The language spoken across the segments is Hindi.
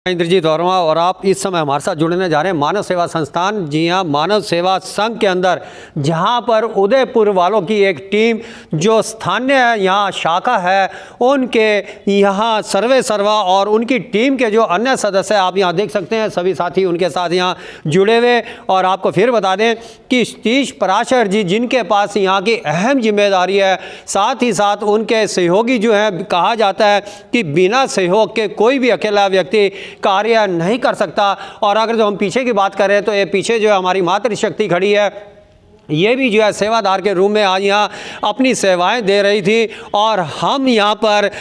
इंद्रजीत वर्मा और आप इस समय हमारे साथ जुड़ने जा रहे हैं मानव सेवा संस्थान, जी हाँ, मानव सेवा संघ के अंदर, जहाँ पर उदयपुर वालों की एक टीम जो स्थानीय यहाँ शाखा है उनके यहाँ सर्वे सर्वा और उनकी टीम के जो अन्य सदस्य आप यहाँ देख सकते हैं, सभी साथी उनके साथ यहाँ जुड़े हुए। और आपको फिर बता दें कि सतीश पराशर जी जिनके पास यहाँ की अहम जिम्मेदारी है, साथ ही साथ उनके सहयोगी जो हैं, कहा जाता है कि बिना सहयोग के कोई भी अकेला व्यक्ति कार्य नहीं कर सकता। और अगर जो हम पीछे की बात करें तो ये पीछे जो है हमारी मातृशक्ति खड़ी है, ये भी जो है सेवादार के रूप में आज यहाँ अपनी सेवाएं दे रही थी। और हम यहाँ पर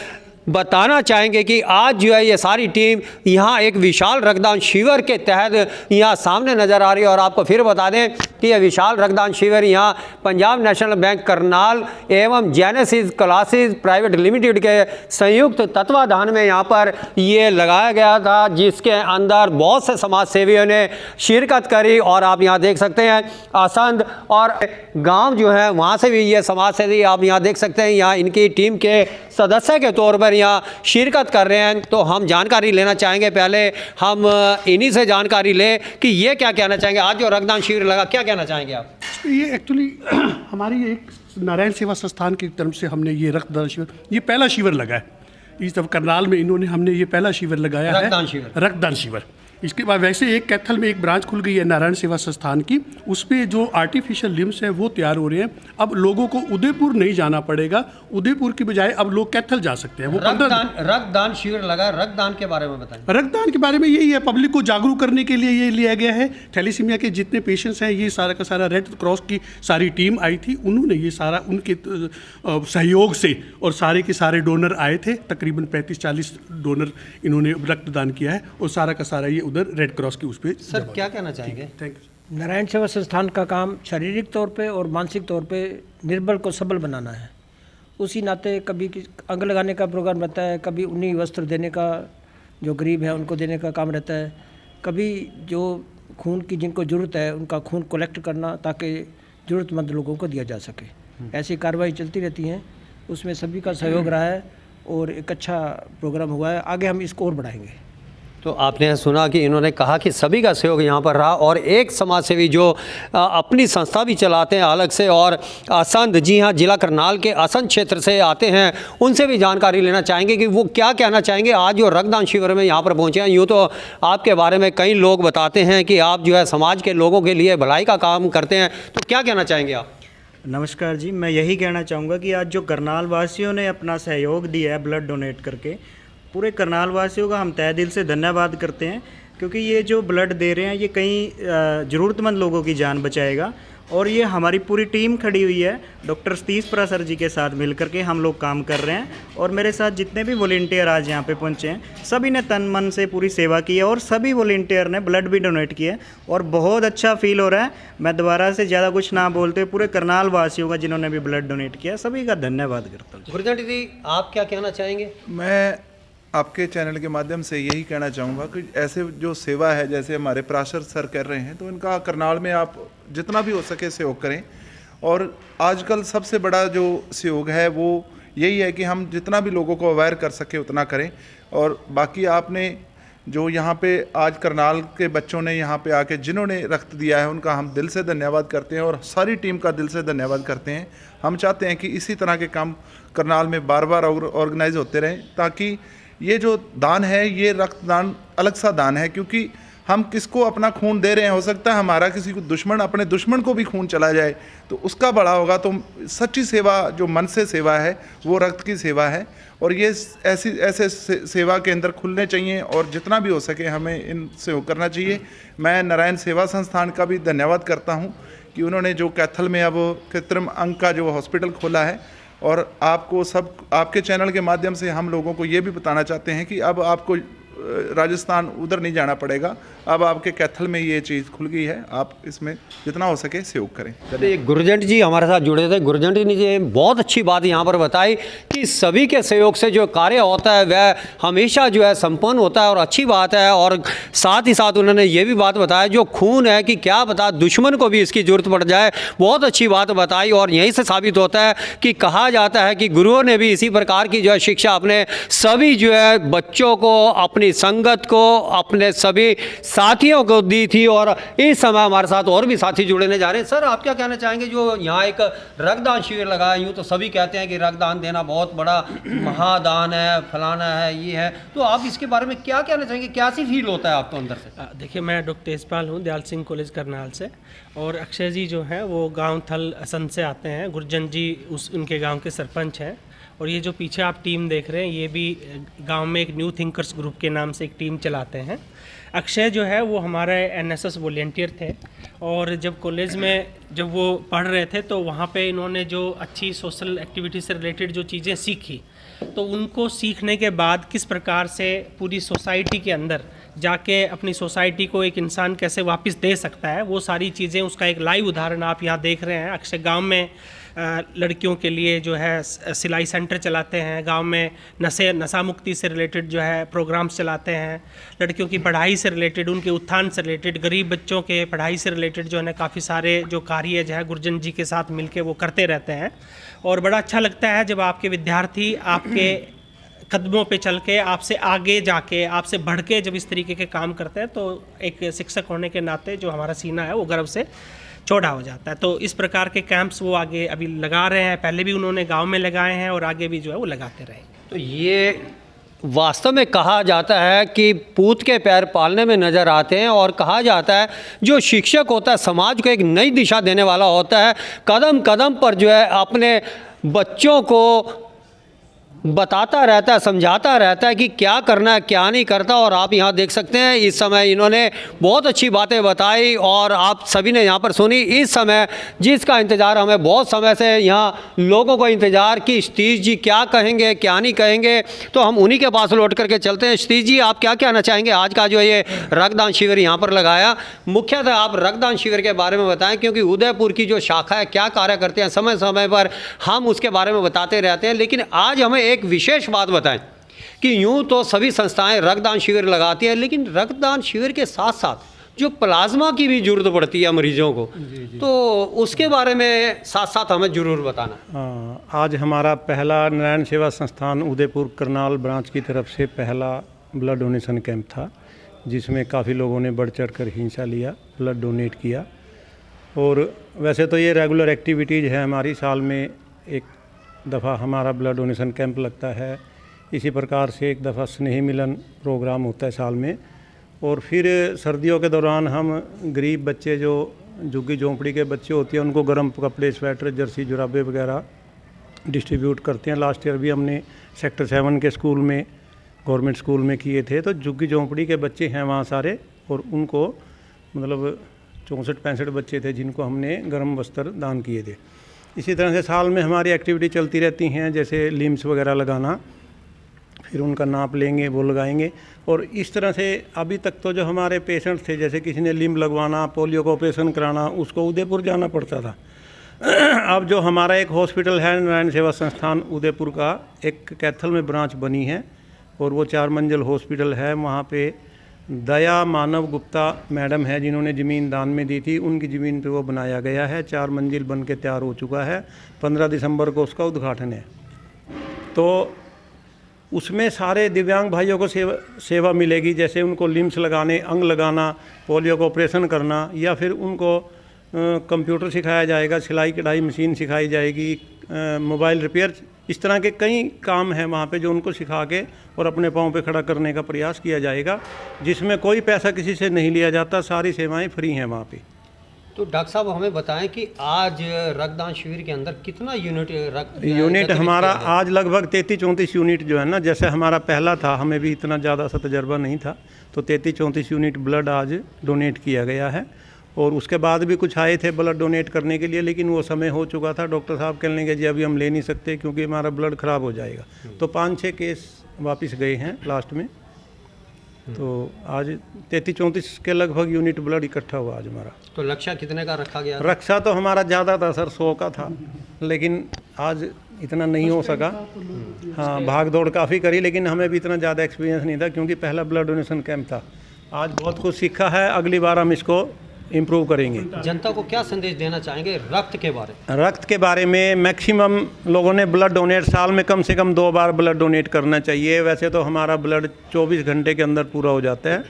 बताना चाहेंगे कि आज जो है ये सारी टीम यहाँ एक विशाल रक्तदान शिविर के तहत यहाँ सामने नज़र आ रही है। और आपको फिर बता दें कि यह विशाल रक्तदान शिविर यहाँ पंजाब नेशनल बैंक करनाल एवं जेनेसिस क्लासेस प्राइवेट लिमिटेड के संयुक्त तत्वाधान में यहाँ पर ये लगाया गया था, जिसके अंदर बहुत से समाज सेवियों ने शिरकत करी। और आप यहाँ देख सकते हैं आसंद और गांव जो है वहाँ से भी ये समाज सेवी आप यहाँ देख सकते हैं, यहाँ इनकी टीम के सदस्य के तौर पर यहाँ शिरकत कर रहे हैं। तो हम जानकारी लेना चाहेंगे, पहले हम इन्हीं से जानकारी लें कि ये क्या कहना चाहेंगे। आज जो रक्तदान शिविर लगा, क्या कहना चाहेंगे आप? ये एक्चुअली हमारी एक नारायण सेवा संस्थान की तरफ से हमने ये रक्तदान शिविर, ये पहला शिविर लगा है इस तरफ करनाल में, हमने ये पहला शिविर लगाया है, रक्तदान शिविर। इसके बाद वैसे एक कैथल में एक ब्रांच खुल गई है नारायण सेवा संस्थान की, उस पर जो आर्टिफिशियल लिम्स हैं वो तैयार हो रहे हैं। अब लोगों को उदयपुर नहीं जाना पड़ेगा, उदयपुर की बजाय अब लोग कैथल जा सकते हैं। वो रक्तदान शिविर लगा, रक्तदान के बारे में बताएं। रक्तदान के बारे में यही है, पब्लिक को जागरूक करने के लिए ये लिया गया है। थैलीसीमिया के जितने पेशेंट्स हैं, ये सारा का सारा रेड क्रॉस की सारी टीम आई थी, उन्होंने ये सारा उनके सहयोग से, और सारे के सारे डोनर आए थे, तकरीबन 35-40 डोनर इन्होंने रक्तदान किया है, और सारा का सारा ये उधर रेड क्रॉस की उस पे। सर क्या कहना चाहेंगे? Thank you. नारायण सेवा संस्थान का काम शारीरिक तौर पे और मानसिक तौर पे निर्बल को सबल बनाना है। उसी नाते कभी अंग लगाने का प्रोग्राम रहता है, कभी उन्हीं वस्त्र देने का, जो गरीब है उनको देने का काम रहता है, कभी जो खून की जिनको ज़रूरत है उनका खून कलेक्ट करना ताकि ज़रूरतमंद लोगों को दिया जा सके। ऐसी कार्रवाई चलती रहती हैं, उसमें सभी का सहयोग रहा है और एक अच्छा प्रोग्राम हुआ है। आगे हम इसको और बढ़ाएंगे। तो आपने सुना कि इन्होंने कहा कि सभी का सहयोग यहाँ पर रहा, और एक समाज सेवी जो अपनी संस्था भी चलाते हैं अलग से, और आसंद, जी हाँ, जिला करनाल के आसंद क्षेत्र से आते हैं, उनसे भी जानकारी लेना चाहेंगे कि वो क्या कहना चाहेंगे आज जो रक्तदान शिविर में यहाँ पर पहुँचे हैं। यूँ तो आपके बारे में कई लोग बताते हैं कि आप जो है समाज के लोगों के लिए भलाई का काम करते हैं, तो क्या कहना चाहेंगे आप? नमस्कार जी, मैं यही कहना चाहूँगा कि आज जो करनाल वासियों ने अपना सहयोग दिया है ब्लड डोनेट करके, पूरे करनाल वासियों का हम तहे दिल से धन्यवाद करते हैं, क्योंकि ये जो ब्लड दे रहे हैं ये कई ज़रूरतमंद लोगों की जान बचाएगा। और ये हमारी पूरी टीम खड़ी हुई है, डॉक्टर सतीश पराशर जी के साथ मिलकर के हम लोग काम कर रहे हैं। और मेरे साथ जितने भी वॉलंटियर आज यहाँ पे पहुँचे हैं, सभी ने तन मन से पूरी सेवा की है, और सभी वॉलंटियर ने ब्लड भी डोनेट किया है, और बहुत अच्छा फील हो रहा है। मैं दोबारा से ज़्यादा कुछ ना बोलते हुए पूरे करनाल वासियों का जिन्होंने भी ब्लड डोनेट किया, सभी का धन्यवाद करता हूँ। गुरजंट जी, आप क्या कहना चाहेंगे? मैं आपके चैनल के माध्यम से यही कहना चाहूँगा कि ऐसे जो सेवा है, जैसे हमारे पराशर सर कर रहे हैं, तो इनका करनाल में आप जितना भी हो सके सहयोग करें। और आजकल सबसे बड़ा जो सहयोग है वो यही है कि हम जितना भी लोगों को अवेयर कर सके उतना करें। और बाकी आपने जो यहाँ पे आज करनाल के बच्चों ने यहाँ पे आके जिन्होंने रक्त दिया है, उनका हम दिल से धन्यवाद करते हैं, और सारी टीम का दिल से धन्यवाद करते हैं। हम चाहते हैं कि इसी तरह के काम करनाल में बार बार ऑर्गेनाइज होते रहें, ताकि ये जो दान है ये रक्तदान अलग सा दान है, क्योंकि हम किसको अपना खून दे रहे हैं, हो सकता है हमारा किसी को दुश्मन, अपने दुश्मन को भी खून चला जाए तो उसका बड़ा होगा। तो सच्ची सेवा जो मन से सेवा है वो रक्त की सेवा है, और ये ऐसे सेवा केंद्र खुलने चाहिए, और जितना भी हो सके हमें इन सहयोग करना चाहिए। मैं नारायण सेवा संस्थान का भी धन्यवाद करता हूँ कि उन्होंने जो कैथल में अब कृत्रिम अंग का जो हॉस्पिटल खोला है, और आपको सब आपके चैनल के माध्यम से हम लोगों को ये भी बताना चाहते हैं कि अब आपको राजस्थान उधर नहीं जाना पड़ेगा, अब आपके कैथल में ये चीज़ खुल गई है, आप इसमें जितना हो सके सहयोग करें। चलिए, गुरजंट जी हमारे साथ जुड़े थे। गुरजंट जी ने बहुत अच्छी बात यहाँ पर बताई कि सभी के सहयोग से जो कार्य होता है वह हमेशा जो है संपन्न होता है, और अच्छी बात है। और साथ ही साथ उन्होंने ये भी बात बताया जो खून है कि क्या बता दुश्मन को भी इसकी ज़रूरत पड़ जाए, बहुत अच्छी बात बताई। और यहीं से साबित होता है कि कहा जाता है कि गुरुओं ने भी इसी प्रकार की जो है शिक्षा अपने सभी जो है बच्चों को अपनी अपनी संगत को, अपने सभी साथियों को दी थी। और इस समय हमारे साथ और भी साथी जुड़ने जा रहे हैं। सर, आप क्या कहना चाहेंगे? जो यहाँ एक रक्तदान शिविर लगा, यूँ तो सभी कहते हैं कि रक्तदान देना बहुत बड़ा महादान है, फलाना है, ये है, तो आप इसके बारे में क्या कहना चाहेंगे? क्या सी फील होता है आपको अंदर से? देखिए, मैं डॉक्टर तेजपाल हूँ, दयाल सिंह कॉलेज करनाल से, और अक्षय जी जो हैं वो गांव थल असंध से आते हैं। गुरजन जी उनके गांव के सरपंच हैं। और ये जो पीछे आप टीम देख रहे हैं, ये भी गांव में एक न्यू थिंकर्स ग्रुप के नाम से एक टीम चलाते हैं। अक्षय जो है वो हमारे एनएसएस वॉलेंटियर थे, और जब कॉलेज में जब वो पढ़ रहे थे तो वहाँ पे इन्होंने जो अच्छी सोशल एक्टिविटी से रिलेटेड जो चीज़ें सीखी, तो उनको सीखने के बाद किस प्रकार से पूरी सोसाइटी के अंदर जाके अपनी सोसाइटी को एक इंसान कैसे वापस दे सकता है, वो सारी चीज़ें, उसका एक लाइव उदाहरण आप यहाँ देख रहे हैं। अक्षय गांव में लड़कियों के लिए जो है सिलाई सेंटर चलाते हैं, गांव में नशा मुक्ति से रिलेटेड जो है प्रोग्राम्स चलाते हैं, लड़कियों की पढ़ाई से रिलेटेड, उनके उत्थान से रिलेटेड, गरीब बच्चों के पढ़ाई से रिलेटेड जो है ना काफ़ी सारे जो कार्य जो है गुरजन जी के साथ मिलके वो करते रहते हैं। और बड़ा अच्छा लगता है जब आपके विद्यार्थी आपके कदमों पे चल के, आपसे आगे जाके, आपसे बढ़ के जब इस तरीके के काम करते हैं, तो एक शिक्षक होने के नाते जो हमारा सीना है वो गर्व से चौड़ा हो जाता है। तो इस प्रकार के कैंप्स वो आगे अभी लगा रहे हैं, पहले भी उन्होंने गांव में लगाए हैं और आगे भी जो है वो लगाते रहेंगे। तो ये वास्तव में कहा जाता है कि पूत के पैर पालने में नज़र आते हैं, और कहा जाता है जो शिक्षक होता है समाज को एक नई दिशा देने वाला होता है। कदम कदम पर जो है अपने बच्चों को बताता रहता है, समझाता रहता है कि क्या करना है, क्या नहीं करता। और आप यहाँ देख सकते हैं इस समय इन्होंने बहुत अच्छी बातें बताई और आप सभी ने यहाँ पर सुनी। इस समय जिसका इंतज़ार हमें बहुत समय से यहाँ लोगों को इंतज़ार कि सतीश जी क्या कहेंगे, क्या नहीं कहेंगे, तो हम उन्हीं के पास लौट करके चलते हैं। सतीश जी, आप क्या कहना चाहेंगे? आज का जो ये रक्तदान शिविर यहाँ पर लगाया, मुख्यतः आप रक्तदान शिविर के बारे में बताएँ, क्योंकि उदयपुर की जो शाखा है क्या कार्य करते हैं, समय समय पर हम उसके बारे में बताते रहते हैं। लेकिन आज हमें एक विशेष बात बताएं कि यूं तो सभी संस्थाएं रक्तदान शिविर लगाती हैं, लेकिन रक्तदान शिविर के साथ साथ जो प्लाज्मा की भी जरूरत पड़ती है मरीजों को, तो उसके बारे में साथ साथ हमें जरूर बताना। आज हमारा पहला नारायण सेवा संस्थान उदयपुर करनाल ब्रांच की तरफ से पहला ब्लड डोनेशन कैंप था, जिसमें काफ़ी लोगों ने बढ़ चढ़ कर हिस्सा लिया, ब्लड डोनेट किया। और वैसे तो ये रेगुलर एक्टिविटीज़ है हमारी, साल में एक दफ़ा हमारा ब्लड डोनेशन कैंप लगता है। इसी प्रकार से एक दफ़ा स्नेही मिलन प्रोग्राम होता है साल में। और फिर सर्दियों के दौरान हम गरीब बच्चे जो झुग्गी झोंपड़ी के बच्चे होते हैं उनको गर्म कपड़े, स्वेटर, जर्सी, जुराबे वगैरह डिस्ट्रीब्यूट करते हैं। लास्ट ईयर भी हमने सेक्टर 7 के स्कूल में, गवर्नमेंट स्कूल में किए थे। तो झुग्गी झोंपड़ी के बच्चे हैं वहाँ सारे, और उनको मतलब 64-65 बच्चे थे जिनको हमने गर्म वस्त्र दान किए थे। इसी तरह से साल में हमारी एक्टिविटी चलती रहती हैं, जैसे लिम्स वगैरह लगाना, फिर उनका नाप लेंगे, वो लगाएंगे। और इस तरह से अभी तक तो जो हमारे पेशेंट थे, जैसे किसी ने लिम्ब लगवाना, पोलियो का ऑपरेशन कराना, उसको उदयपुर जाना पड़ता था। अब जो हमारा एक हॉस्पिटल है नारायण सेवा संस्थान उदयपुर का, एक कैथल में ब्रांच बनी है, और वो 4 मंजिल हॉस्पिटल है। वहाँ पे दया मानव गुप्ता मैडम है जिन्होंने ज़मीन दान में दी थी, उनकी ज़मीन पे वो बनाया गया है। 4 मंजिल बन के तैयार हो चुका है। 15 दिसंबर को उसका उद्घाटन है। तो उसमें सारे दिव्यांग भाइयों को सेवा मिलेगी, जैसे उनको लिम्स लगाने, अंग लगाना, पोलियो का ऑपरेशन करना, या फिर उनको कंप्यूटर सिखाया जाएगा, सिलाई कढ़ाई मशीन सिखाई जाएगी, मोबाइल रिपेयर, इस तरह के कई काम हैं वहाँ पे जो उनको सिखा के और अपने पाँव पे खड़ा करने का प्रयास किया जाएगा, जिसमें कोई पैसा किसी से नहीं लिया जाता, सारी सेवाएं फ्री हैं वहाँ पे। तो डॉक्टर साहब हमें बताएं कि आज रक्तदान शिविर के अंदर कितना यूनिट हमारा आज लगभग 33-34 यूनिट जो है ना, जैसे हमारा पहला था, हमें भी इतना ज़्यादा सा तजर्बा नहीं था, तो 33-34 यूनिट ब्लड आज डोनेट किया गया है। और उसके बाद भी कुछ आए थे ब्लड डोनेट करने के लिए, लेकिन वो समय हो चुका था। डॉक्टर साहब कहने लगे जी अभी हम ले नहीं सकते क्योंकि हमारा ब्लड ख़राब हो जाएगा। तो 5-6 केस वापस गए हैं लास्ट में। तो आज 33-34 के लगभग यूनिट ब्लड इकट्ठा हुआ आज हमारा। तो लक्ष्य कितने का रखा गया? रक्षा तो हमारा ज़्यादा था सर, 100 का था, लेकिन आज इतना नहीं हो सका। हाँ, भाग दौड़ काफ़ी करी, लेकिन हमें भी इतना ज़्यादा एक्सपीरियंस नहीं था क्योंकि पहला ब्लड डोनेशन कैंप था। आज बहुत कुछ सीखा है, अगली बार हम इसको इम्प्रूव करेंगे। जनता को क्या संदेश देना चाहेंगे रक्त के बारे में? रक्त के बारे में मैक्सिमम लोगों ने ब्लड डोनेट साल में कम से कम 2 बार ब्लड डोनेट करना चाहिए। वैसे तो हमारा ब्लड 24 घंटे के अंदर पूरा हो जाता है,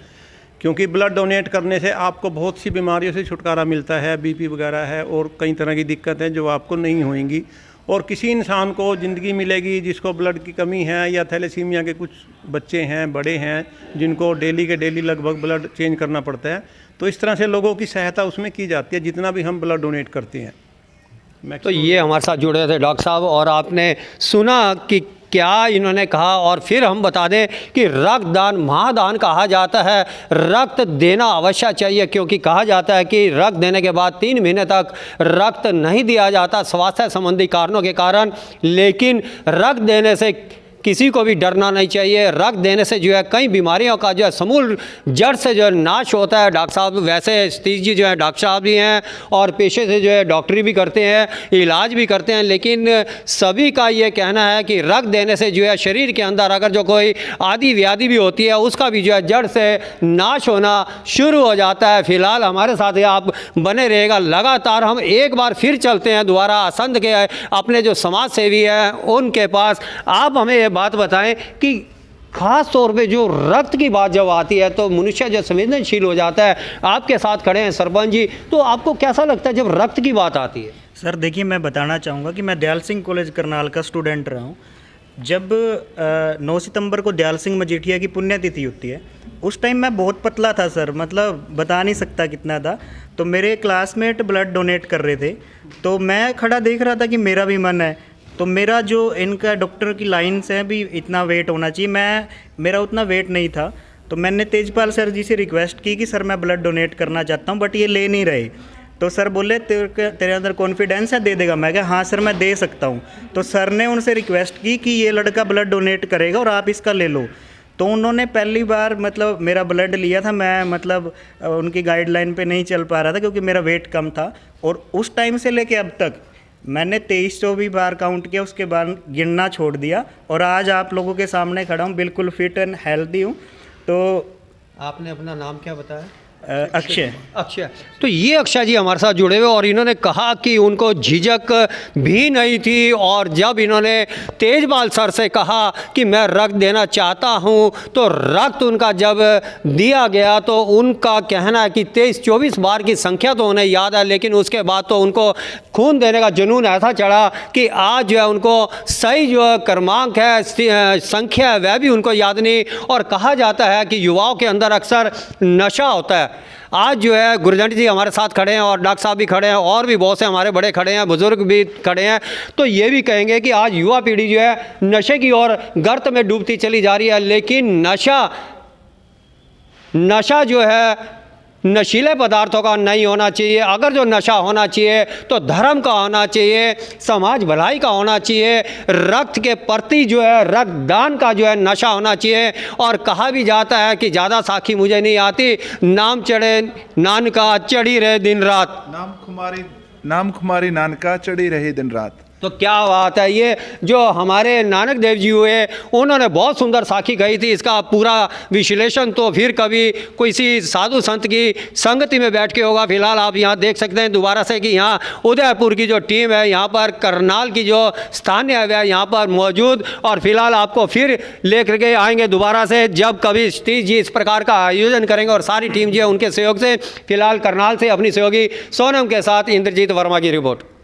क्योंकि ब्लड डोनेट करने से आपको बहुत सी बीमारियों से छुटकारा मिलता है, बीपी वगैरह है और कई तरह की दिक्कतें जो आपको नहीं होंगी। और किसी इंसान को ज़िंदगी मिलेगी जिसको ब्लड की कमी है या थैलेसीमिया के कुछ बच्चे हैं, बड़े हैं, जिनको डेली के डेली लगभग ब्लड चेंज करना पड़ता है। तो इस तरह से लोगों की सहायता उसमें की जाती है जितना भी हम ब्लड डोनेट करते हैं। तो ये हमारे साथ जुड़े थे डॉक्टर साहब, और आपने सुना कि क्या इन्होंने कहा। और फिर हम बता दें कि रक्तदान महादान कहा जाता है, रक्त देना अवश्य चाहिए, क्योंकि कहा जाता है कि रक्त देने के बाद 3 महीने तक रक्त नहीं दिया जाता स्वास्थ्य संबंधी कारणों के कारण। लेकिन रक्त देने से किसी को भी डरना नहीं चाहिए। रक्त देने से जो है कई बीमारियों का जो है समूल जड़ से जो है नाश होता है। डॉक्टर साहब वैसे सतीश जी जो है डॉक्टर साहब भी हैं और पेशे से जो है डॉक्टरी भी करते हैं, इलाज भी करते हैं, लेकिन सभी का ये कहना है कि रक्त देने से जो है शरीर के अंदर अगर जो कोई आदि व्याधि भी होती है उसका भी जो है जड़ से नाश होना शुरू हो जाता है। फिलहाल हमारे साथ ही आप बने रहेगा लगातार। हम एक बार फिर चलते हैं दोबारा असंध के अपने जो समाज सेवी हैं उनके पास। आप हमें बात बताएं कि खास तौर पे जो रक्त की बात जब आती है तो मनुष्य जो संवेदनशील हो जाता है। आपके साथ खड़े हैं सरपंच जी, तो आपको कैसा लगता है जब रक्त की बात आती है? सर देखिए, मैं बताना चाहूँगा कि मैं दयाल सिंह कॉलेज करनाल का स्टूडेंट रहा हूँ। जब 9 सितंबर को दयाल सिंह मजीठिया की पुण्यतिथि होती है, उस टाइम मैं बहुत पतला था सर, मतलब बता नहीं सकता कितना था। तो मेरे क्लासमेट ब्लड डोनेट कर रहे थे, तो मैं खड़ा देख रहा था कि मेरा भी मन है। तो मेरा जो इनका डॉक्टर की लाइन्स है भी इतना वेट होना चाहिए, मेरा उतना वेट नहीं था। तो मैंने तेजपाल सर जी से रिक्वेस्ट की कि सर मैं ब्लड डोनेट करना चाहता हूँ, बट ये ले नहीं रहे। तो सर बोले तेरे अंदर कॉन्फिडेंस है, दे देगा? मैं कहा हाँ सर मैं दे सकता हूँ। तो सर ने उनसे रिक्वेस्ट की कि ये लड़का ब्लड डोनेट करेगा और आप इसका ले लो। तो उन्होंने पहली बार मतलब मेरा ब्लड लिया था। मैं मतलब उनकी गाइडलाइन पे नहीं चल पा रहा था क्योंकि मेरा वेट कम था। और उस टाइम से लेके अब तक मैंने 23-24 बार काउंट किया, उसके बाद गिनना छोड़ दिया। और आज आप लोगों के सामने खड़ा हूँ, बिल्कुल फिट एंड हेल्दी हूँ। तो आपने अपना नाम क्या बताया? अक्षय। अक्षय। तो ये अक्षय जी हमारे साथ जुड़े हुए, और इन्होंने कहा कि उनको झिझक भी नहीं थी। और जब इन्होंने तेजपाल सर से कहा कि मैं रक्त देना चाहता हूं, तो रक्त उनका जब दिया गया तो उनका कहना है कि 23-24 बार की संख्या तो उन्हें याद है, लेकिन उसके बाद तो उनको खून देने का जुनून ऐसा चढ़ा कि आज जो है उनको सही जो क्रमांक है, संख्या है, वह भी उनको याद नहीं। और कहा जाता है कि युवाओं के अंदर अक्सर नशा होता है। आज जो है गुरजंट जी हमारे साथ खड़े हैं और डॉक्टर साहब भी खड़े हैं और भी बहुत से हमारे बड़े खड़े हैं, बुजुर्ग भी खड़े हैं। तो ये भी कहेंगे कि आज युवा पीढ़ी जो है नशे की ओर गर्त में डूबती चली जा रही है। लेकिन नशा जो है नशीले पदार्थों का नहीं होना चाहिए। अगर जो नशा होना चाहिए तो धर्म का होना चाहिए, समाज भलाई का होना चाहिए, रक्त के प्रति जो है रक्तदान का जो है नशा होना चाहिए। और कहा भी जाता है कि ज़्यादा साखी मुझे नहीं आती, नाम चढ़े नानका चढ़ी रहे दिन रात। नाम खुमारी नानका चढ़ी रही दिन रात। तो क्या बात है, ये जो हमारे नानक देव जी हुए उन्होंने बहुत सुंदर साखी कही थी। इसका पूरा विश्लेषण तो फिर कभी किसी साधु संत की संगति में बैठ के होगा। फिलहाल आप यहाँ देख सकते हैं दोबारा से कि यहाँ उदयपुर की जो टीम है, यहाँ पर करनाल की जो स्थानीय है यहाँ पर मौजूद। और फिलहाल आपको फिर लेकर के आएंगे दोबारा से जब कभी सतीश जी इस प्रकार का आयोजन करेंगे और सारी टीम जो है उनके सहयोग से। फिलहाल करनाल से अपनी सहयोगी सोनम के साथ इंद्रजीत वर्मा की रिपोर्ट।